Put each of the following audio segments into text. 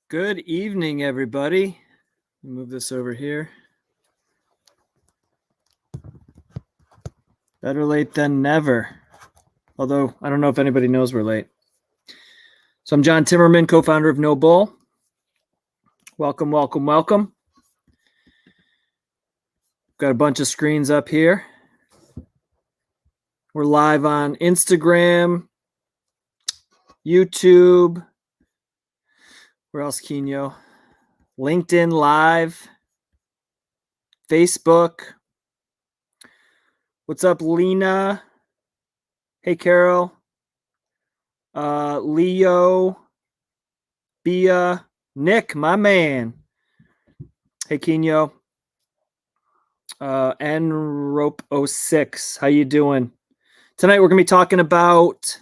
Good evening, everybody. Move this over here. Better late than never. Although, I don't know if anybody knows we're late. So I'm John Timmerman, co-founder of NoBull. Welcome, welcome, welcome. Got a bunch of screens up here. We're live on Instagram, YouTube. Where else, Kino? LinkedIn Live, Facebook. What's up, Lena? Hey, Carol. Leo. Bia. Nick, my man. Hey, Kino. NRope06. How you doing? Tonight we're going to be talking about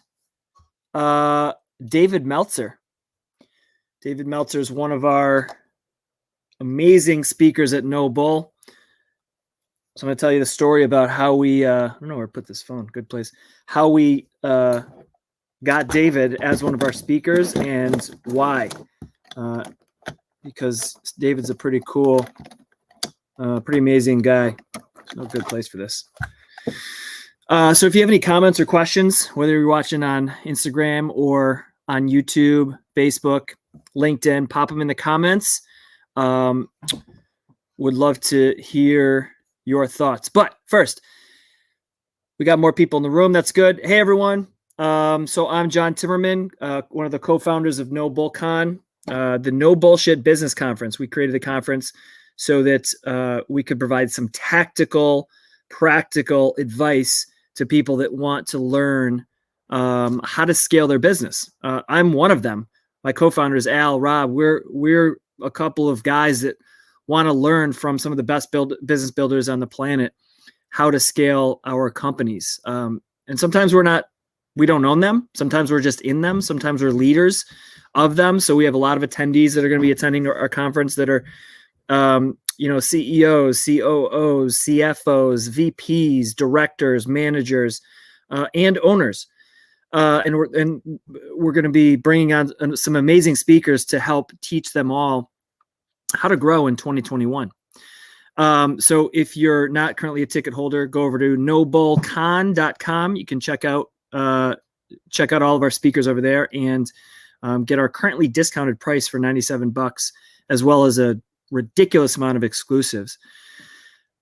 David Meltzer. David Meltzer is one of our amazing speakers at NoBull. So I'm going to tell you the story about how we, I don't know where to put this phone, good place, how we got David as one of our speakers and why. Because David's a pretty cool, pretty amazing guy. There's no good place for this. So if you have any comments or questions, whether you're watching on Instagram or on YouTube, Facebook, LinkedIn, pop them in the comments. Would love to hear your thoughts. But first, we got more people in the room. That's good. Hey, everyone. So I'm John Timmerman, one of the co-founders of NoBullCON, the No Bullshit Business Conference. We created the conference so that we could provide some tactical, practical advice to people that want to learn how to scale their business. I'm one of them. My co-founders, Al, Rob, we're a couple of guys that want to learn from some of the best business builders on the planet how to scale our companies. And sometimes we don't own them. Sometimes we're just in them. Sometimes we're leaders of them. So we have a lot of attendees that are going to be attending our conference that are, CEOs, COOs, CFOs, VPs, directors, managers, and owners. And we're going to be bringing on some amazing speakers to help teach them all how to grow in 2021. So if you're not currently a ticket holder, go over to NoBullCon.com. You can check out all of our speakers over there and get our currently discounted price for $97, as well as a ridiculous amount of exclusives.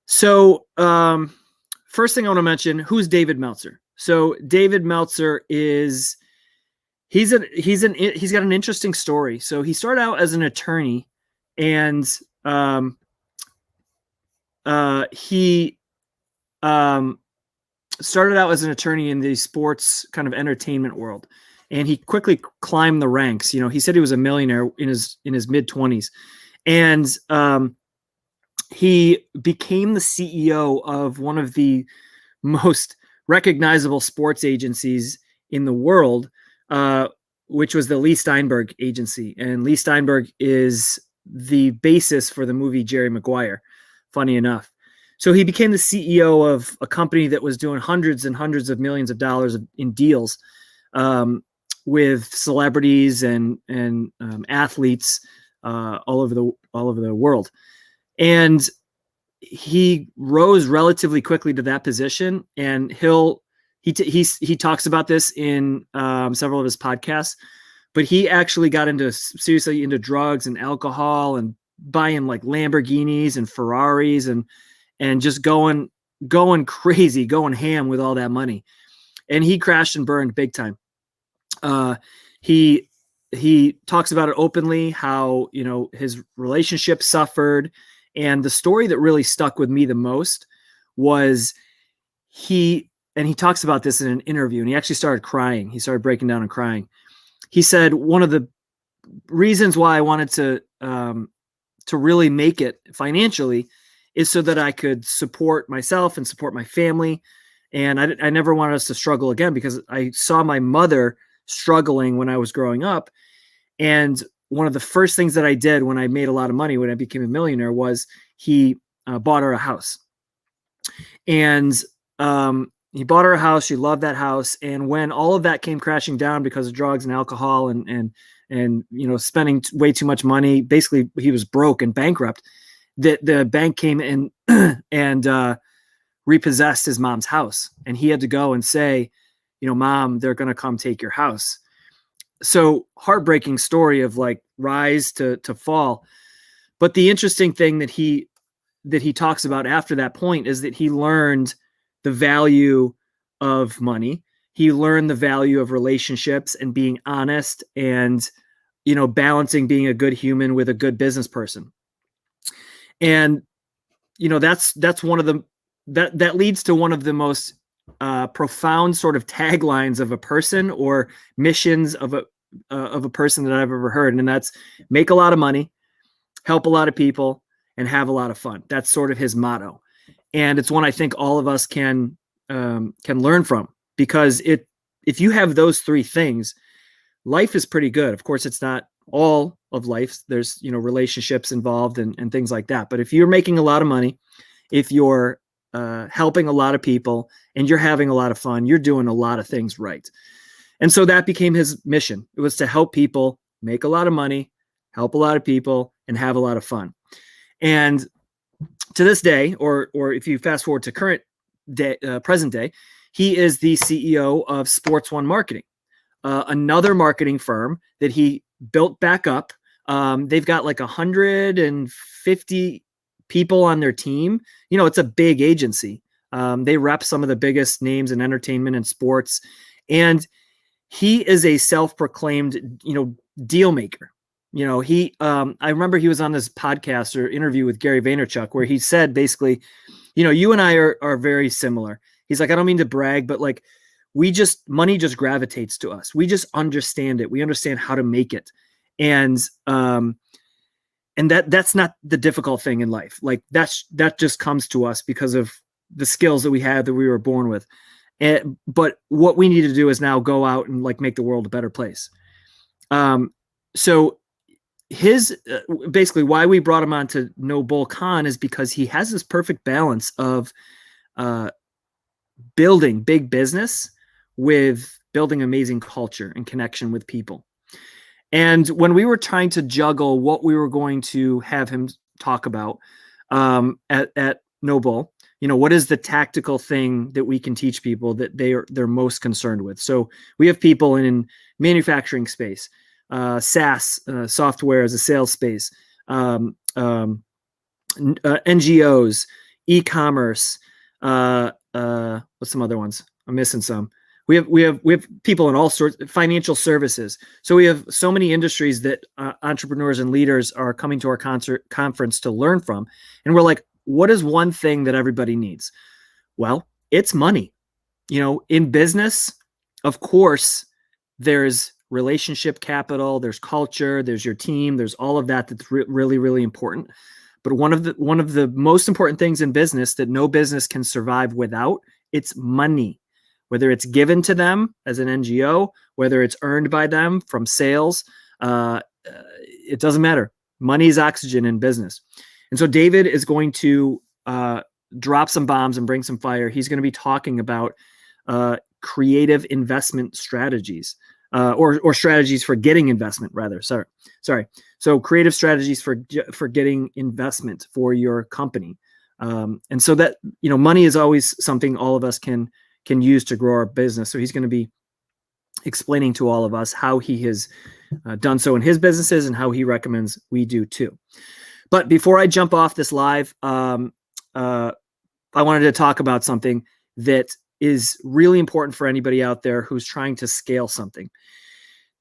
So first thing I want to mention, who's David Meltzer? So David Meltzer he's got an interesting story. So he started out as an attorney, and he started out as an attorney in the sports kind of entertainment world, and he quickly climbed the ranks. He said he was a millionaire in his mid-20s, and he became the CEO of one of the most recognizable sports agencies in the world, which was the Lee Steinberg agency. And Lee Steinberg is the basis for the movie Jerry Maguire, funny enough. So he became the CEO of a company that was doing hundreds and hundreds of millions of dollars in deals with celebrities and athletes all over the world. And he rose relatively quickly to that position, and he talks about this in several of his podcasts. But he actually got seriously into drugs and alcohol and buying like Lamborghinis and Ferraris and just going crazy, going ham with all that money. And he crashed and burned big time. He talks about it openly, how his relationship suffered. And the story that really stuck with me the most was he talks about this in an interview, and he actually started crying. He started breaking down and crying. He said, one of the reasons why I wanted to really make it financially is so that I could support myself and support my family. And I never wanted us to struggle again, because I saw my mother struggling when I was growing up. And one of the first things that I did when I made a lot of money, when I became a millionaire, was he bought her a house. And he bought her a house. She loved that house. And when all of that came crashing down because of drugs and alcohol and and spending way too much money. Basically, he was broke and bankrupt. The bank came in and repossessed his mom's house, and he had to go and say, Mom, they're going to come take your house. So heartbreaking story of like rise to fall. But the interesting thing that he talks about after that point is that he learned the value of money. He learned the value of relationships and being honest and, balancing being a good human with a good business person. And, that's one of the, that leads to one of the most profound sort of taglines of a person or missions of a person that I've ever heard. And that's make a lot of money, help a lot of people, and have a lot of fun. That's sort of his motto. And it's one I think all of us can learn from, because if you have those three things, life is pretty good. Of course, it's not all of life. There's, relationships involved and things like that. But if you're making a lot of money, if you're helping a lot of people, and you're having a lot of fun, you're doing a lot of things right. And so that became his mission. It was to help people make a lot of money, help a lot of people, and have a lot of fun. And to this day, or if you fast forward to current day, present day, he is the CEO of Sports One Marketing, another marketing firm that he built back up. They've got like 150 people on their team. It's a big agency. They rep some of the biggest names in entertainment and sports. And he is a self-proclaimed, deal maker. I remember he was on this podcast or interview with Gary Vaynerchuk where he said basically, you and I are very similar. He's like, I don't mean to brag, but like money just gravitates to us. We just understand it. We understand how to make it. And that's not the difficult thing in life. Like that just comes to us because of the skills that we have that we were born with. But what we need to do is now go out and like make the world a better place. So his basically why we brought him on to NoBullCON is because he has this perfect balance of building big business with building amazing culture and connection with people. And when we were trying to juggle what we were going to have him talk about at NoBull, what is the tactical thing that we can teach people that they're most concerned with? So we have people in manufacturing space, SaaS, software as a sales space, NGOs, e-commerce. What's some other ones? I'm missing some. We have people in all sorts of financial services. So we have so many industries that entrepreneurs and leaders are coming to our conference to learn from. And we're like, what is one thing that everybody needs? Well, it's money. In business, of course, there's relationship capital, there's culture, there's your team, there's all of that that's really, really important. But one of the most important things in business that no business can survive without, it's money. Whether it's given to them as an NGO, whether it's earned by them from sales, it doesn't matter. Money is oxygen in business. And so David is going to drop some bombs and bring some fire. He's going to be talking about creative investment strategies, or strategies for getting investment, rather. Sorry. So creative strategies for getting investment for your company. And so that, money is always something all of us can use to grow our business. So he's going to be explaining to all of us how he has done so in his businesses and how he recommends we do too. But before I jump off this live, I wanted to talk about something that is really important for anybody out there who's trying to scale something.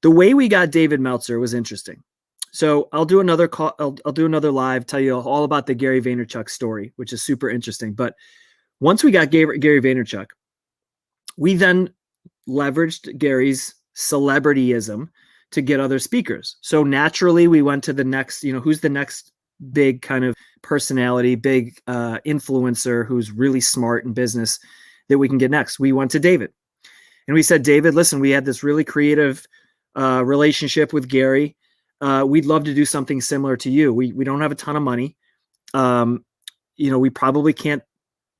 The way we got David Meltzer was interesting. So I'll do another call. I'll do another live, tell you all about the Gary Vaynerchuk story, which is super interesting. But once we got Gary Vaynerchuk, we then leveraged Gary's celebrityism to get other speakers. So naturally, we went to the next, who's the next big kind of personality, big influencer who's really smart in business that we can get next. We went to David. And we said, David, listen, we had this really creative relationship with Gary. We'd love to do something similar to you. We don't have a ton of money. We probably can't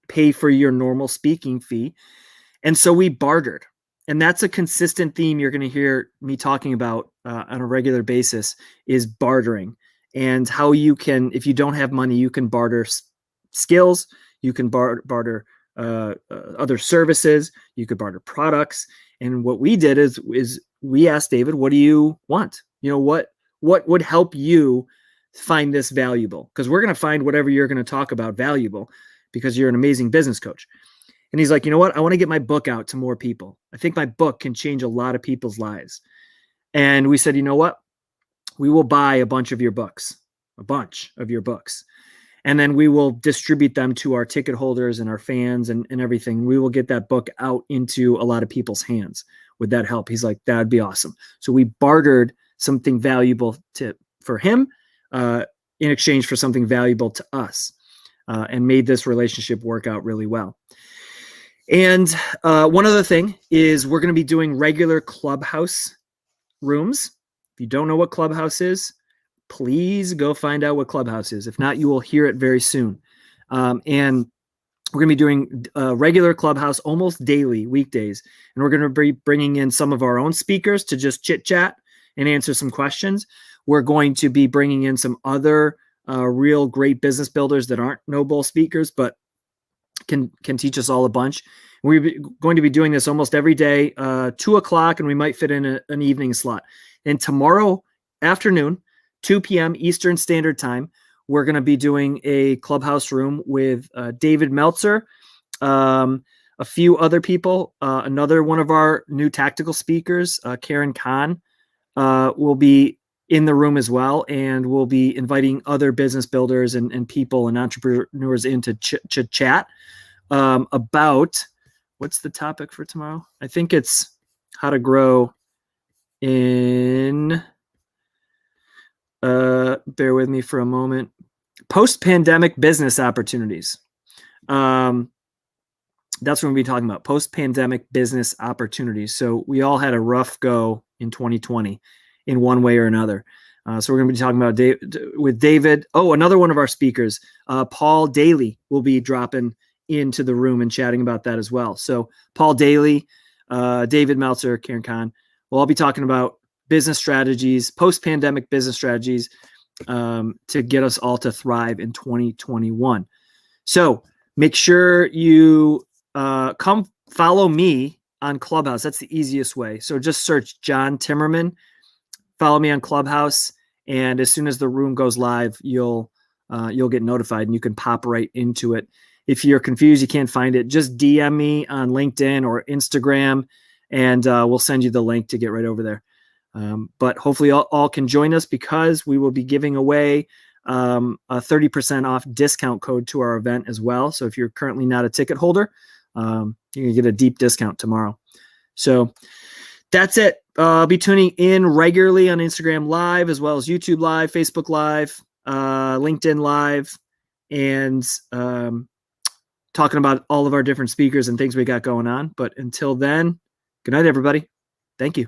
pay for your normal speaking fee. And so we bartered. And that's a consistent theme you're going to hear me talking about on a regular basis is bartering, and how you can, if you don't have money, you can barter skills, you can barter other services, you could barter products. And what we did is we asked David, what do you want? What would help you find this valuable? Because we're going to find whatever you're going to talk about valuable, because you're an amazing business coach. And he's like, you know what? I want to get my book out to more people. I think my book can change a lot of people's lives. And we said, you know what? We will buy a bunch of your books. And then we will distribute them to our ticket holders and our fans and everything. We will get that book out into a lot of people's hands. Would that help? He's like, that'd be awesome. So we bartered something valuable for him in exchange for something valuable to us, and made this relationship work out really well. And one other thing is we're going to be doing regular Clubhouse rooms. If you don't know what Clubhouse is, please go find out what Clubhouse is. If not, you will hear it very soon. And we're going to be doing regular Clubhouse almost daily, weekdays. And we're going to be bringing in some of our own speakers to just chit chat and answer some questions. We're going to be bringing in some other real great business builders that aren't NoBull speakers, but can teach us all a bunch. We're going to be doing this almost every day, 2 o'clock, and we might fit in an evening slot. And tomorrow afternoon, 2 p.m. Eastern Standard Time, we're going to be doing a Clubhouse room with David Meltzer, a few other people. Another one of our new tactical speakers, Karen Kahn, will be in the room as well. And we'll be inviting other business builders and people and entrepreneurs in to chat about, what's the topic for tomorrow? I think it's how to grow in... bear with me for a moment. Post-pandemic business opportunities. That's what we'll be talking about. Post-pandemic business opportunities. So we all had a rough go in 2020 in one way or another. So we're going to be talking about with David. Oh, another one of our speakers, Paul Daly, will be dropping into the room and chatting about that as well. So Paul Daly, David Meltzer, Karen Kahn, we'll all be talking about business strategies, post-pandemic business strategies, to get us all to thrive in 2021. So make sure you come follow me on Clubhouse. That's the easiest way. So just search John Timmerman, follow me on Clubhouse, and as soon as the room goes live, you'll get notified and you can pop right into it. If you're confused, you can't find it, just DM me on LinkedIn or Instagram, and we'll send you the link to get right over there. But hopefully all can join us, because we will be giving away a 30% off discount code to our event as well. So if you're currently not a ticket holder, you're going to get a deep discount tomorrow. So that's it. I'll be tuning in regularly on Instagram Live, as well as YouTube Live, Facebook Live, LinkedIn Live, and talking about all of our different speakers and things we got going on. But until then, good night, everybody. Thank you.